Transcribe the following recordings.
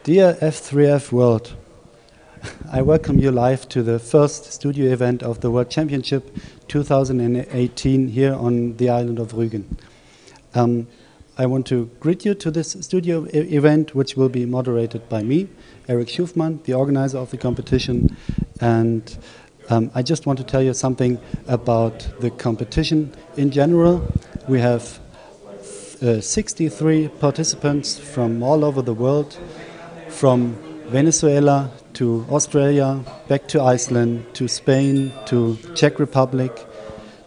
Dear F3F World, I welcome you live to the first studio event of the World Championship 2018 here on the island of Rügen. I want to greet you to this studio event, which will be moderated by me, Eric Schufmann, the organizer of the competition. And I just want to tell you something about the competition in general. We have 63 participants from all over the world, from Venezuela to Australia, back to Iceland, to Spain, to Czech Republic,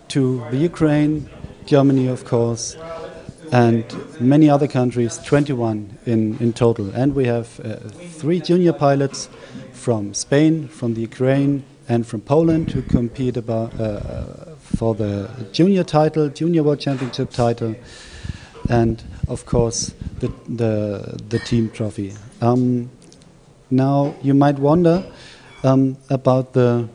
to the Ukraine, Germany of course, and many other countries, 21 in total. And we have 3 junior pilots from Spain, from the Ukraine, and from Poland who compete for the junior title, junior World Championship title, and of course the team trophy. Now you might wonder about the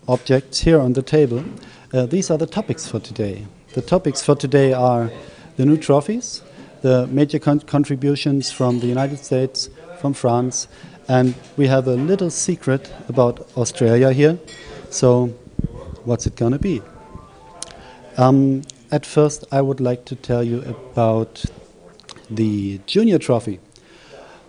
objects here on the table. These are the topics for today. The topics for today are the new trophies, the major contributions from the United States, from France, and we have a little secret about Australia here. So what's it gonna be? At first I would like to tell you about the junior trophy.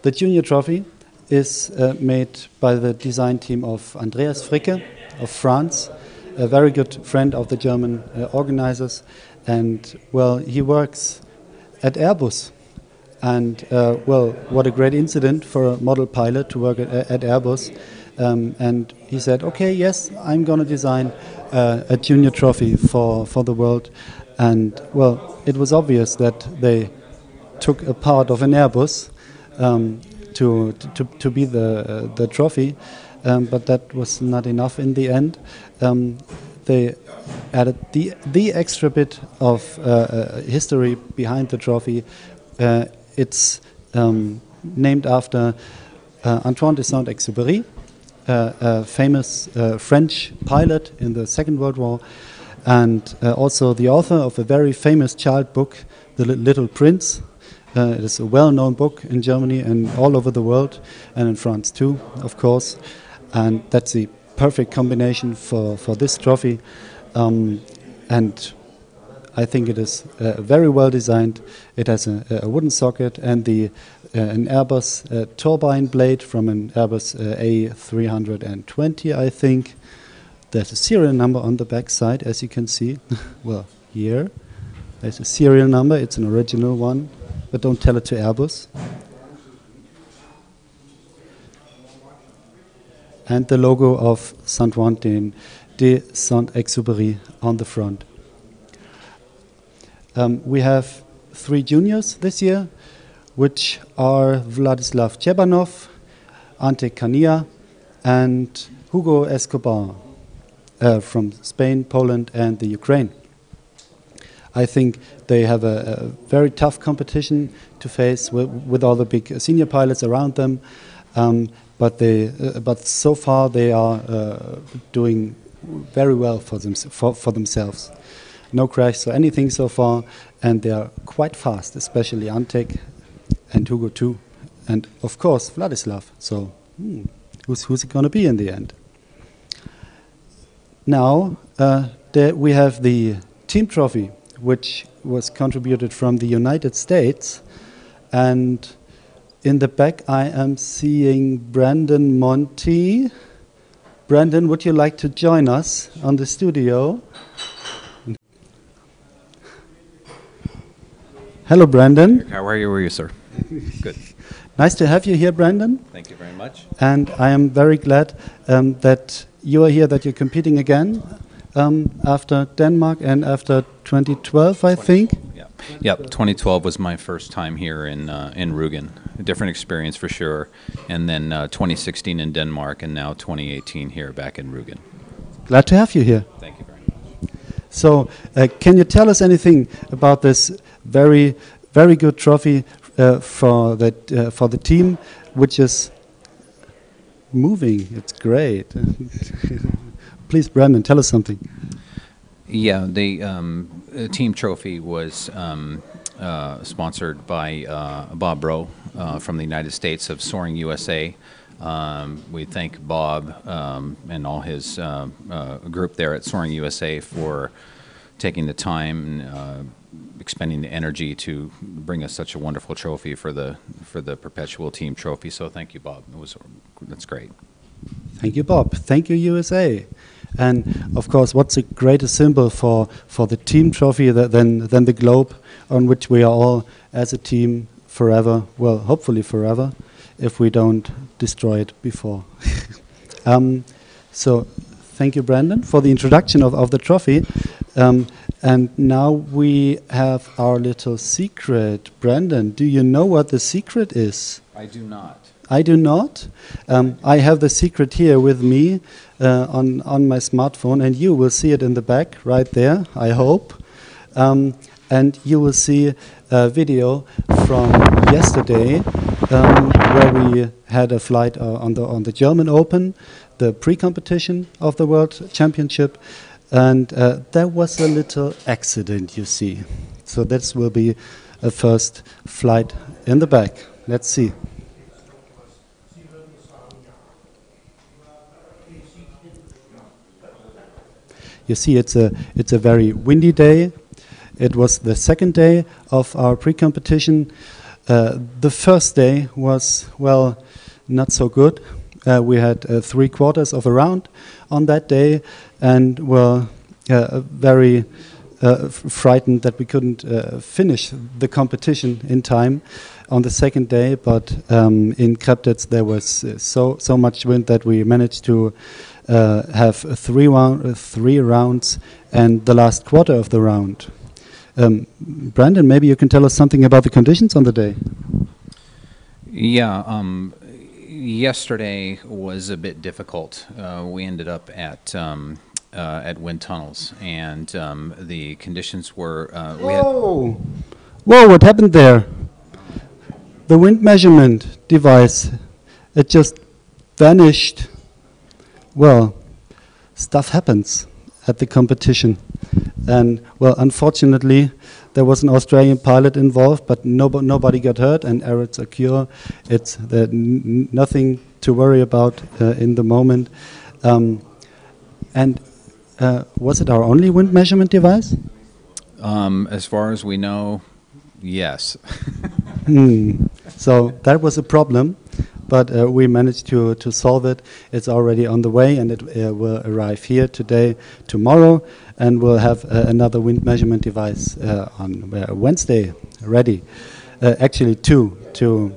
The junior trophy is made by the design team of Andreas Fricke of France, a very good friend of the German organizers, and well, he works at Airbus. And well, what a great incident for a model pilot to work at Airbus. And he said, okay, yes, I'm going to design a junior trophy for the world. And well, it was obvious that they took a part of an Airbus to be the trophy, but that was not enough in the end. They added the extra bit of history behind the trophy. It's named after Antoine de Saint-Exupéry, a famous French pilot in the Second World War, and also the author of a very famous child book, The Little Prince. It is a well-known book in Germany and all over the world, and in France too, of course. And that's the perfect combination for this trophy. And I think it is very well designed. It has a wooden socket and an Airbus turbine blade from an Airbus A320, I think. There's a serial number on the back side, as you can see. Well, here. There's a serial number. It's an original one. But don't tell it to Airbus. And the logo of Antoine de Saint-Exupéry on the front. We have 3 juniors this year, which are Vladislav Chebanov, Ante Kania, and Hugo Escobar from Spain, Poland, and the Ukraine. I think they have a very tough competition to face with all the big senior pilots around them, but so far they are doing very well for themselves. No crashs or anything so far, and they are quite fast, especially Antek and Hugo too, and of course Vladislav. So who's it going to be in the end? Now we have the team trophy, which was contributed from the United States, and in the back I am seeing Brandon Monty. Brandon, would you like to join us on the studio? Hello, Brandon. How are you, sir? Good. Nice to have you here, Brandon. Thank you very much. And I am very glad that you are here, that you're competing again after Denmark and after 2012, I think. Yeah, 2012 was my first time here in Rügen. A different experience for sure. And then 2016 in Denmark, and now 2018 here back in Rügen. Glad to have you here. Thank you very much. So, can you tell us anything about this very, very good trophy for the team, which is moving? It's great. Please, Brandon, tell us something. Yeah, the team trophy was sponsored by Bob Rowe from the United States of Soaring USA. We thank Bob and all his group there at Soaring USA for taking the time and expending the energy to bring us such a wonderful trophy for the Perpetual Team Trophy. So thank you, Bob. That's great. Thank you, Bob. Thank you, USA. And of course, what's a greater symbol for the team trophy than the globe, on which we are all as a team forever, well, hopefully forever, if we don't destroy it before. So thank you, Brandon, for the introduction of the trophy. And now we have our little secret. Brandon, do you know what the secret is? I do not. I do not. I have the secret here with me on my smartphone, and you will see it in the back right there, I hope. And you will see a video from yesterday where we had a flight on the German Open, the pre-competition of the World Championship, and there was a little accident, you see. So this will be a first flight in the back. Let's see. You see, it's a very windy day. It was the second day of our pre-competition. The first day was, well, not so good. We had 3/4 of a round on that day, and were very frightened that we couldn't finish the competition in time on the second day. But in Kreptitz there was so much wind that we managed to have three rounds and the last quarter of the round. Brandon, maybe you can tell us something about the conditions on the day. Yeah, yesterday was a bit difficult. We ended up at wind tunnels, and the conditions were. Whoa! Whoa! What happened there? The wind measurement device, it just vanished. Well, stuff happens at the competition. And, well, unfortunately, there was an Australian pilot involved, but nobody got hurt, and errors occur. It's nothing to worry about in the moment. And was it our only wind measurement device? As far as we know, yes. So that was a problem. But we managed to solve it. It's already on the way, and it will arrive here today, tomorrow, and we'll have another wind measurement device on Wednesday ready. Actually, two to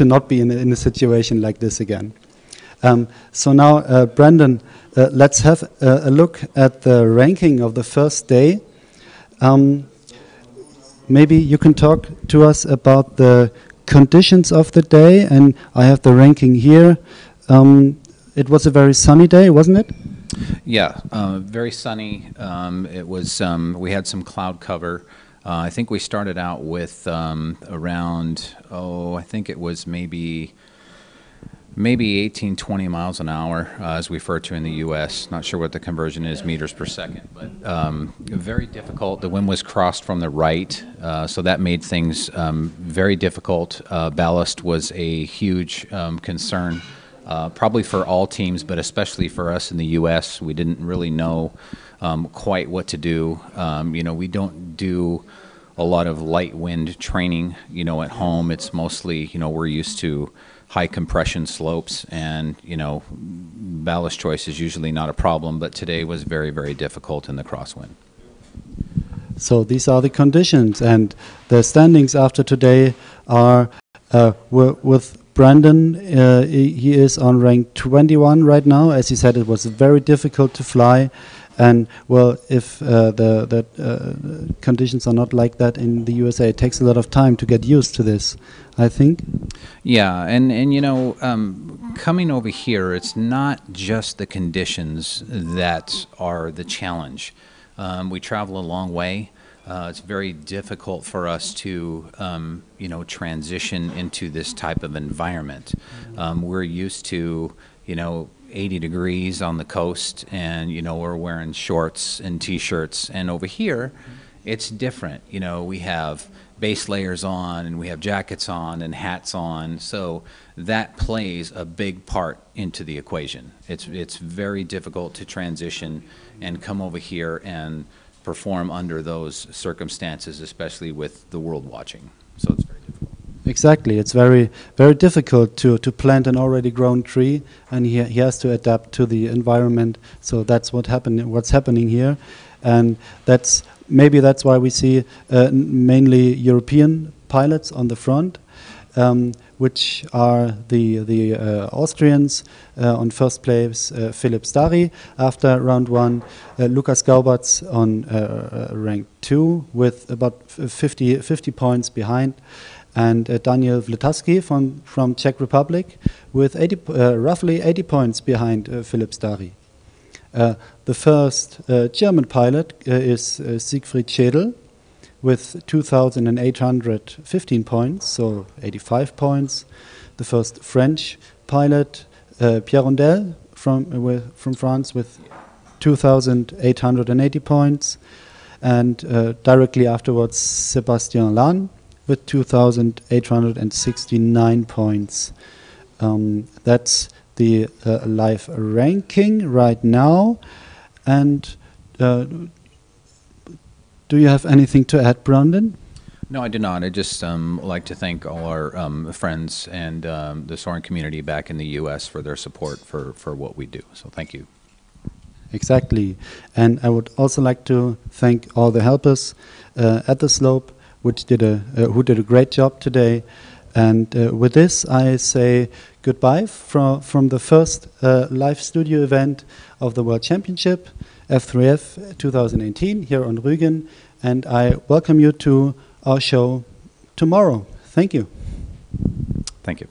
not be in a situation like this again. So now, Brandon, let's have a look at the ranking of the first day. Maybe you can talk to us about the conditions of the day, and I have the ranking here. It was a very sunny day, wasn't it? Yeah, very sunny. It was. We had some cloud cover. I think we started out with around, I think it was maybe 18, 20 miles an hour, as we refer to in the U.S. Not sure what the conversion is, meters per second, but very difficult. The wind was crossed from the right, so that made things very difficult. Ballast was a huge concern, probably for all teams, but especially for us in the U.S. We didn't really know quite what to do. We don't do a lot of light wind training, at home. It's mostly, we're used to high compression slopes, and ballast choice is usually not a problem, but today was very, very difficult in the crosswind. So these are the conditions, and the standings after today are with Brandon. He is on rank 21 right now. As he said, it was very difficult to fly. And, well, if the conditions are not like that in the USA, it takes a lot of time to get used to this, I think. Yeah, and coming over here, it's not just the conditions that are the challenge. We travel a long way. It's very difficult for us to, transition into this type of environment. We're used to, 80 degrees on the coast, and we're wearing shorts and t-shirts, and over here it's different. You know, we have base layers on and we have jackets on and hats on, so that plays a big part into the equation. It's very difficult to transition and come over here and perform under those circumstances, especially with the world watching. So it's very difficult. Exactly, it's very difficult to plant an already grown tree, and he has to adapt to the environment. So that's what's happening here, and maybe that's why we see mainly European pilots on the front, which are the Austrians. On first place, Philipp Stary after round 1, Lukas Gaubatz on rank 2 with about 50 points behind, and Daniel Vltaski from Czech Republic with roughly 80 points behind Philipp Stary. The first German pilot is Siegfried Schädel with 2,815 points, so 85 points. The first French pilot, Pierre Rondel from France with 2,880 points. And directly afterwards, Sébastien Lannes with 2,869 points. That's the live ranking right now. And do you have anything to add, Brandon? No, I do not. I just like to thank all our friends and the soaring community back in the U.S. for their support for what we do. So thank you. Exactly. And I would also like to thank all the helpers at the slope, who did a great job today. And with this, I say goodbye from the first live studio event of the World Championship F3F 2018 here on Rügen, and I welcome you to our show tomorrow. Thank you. Thank you.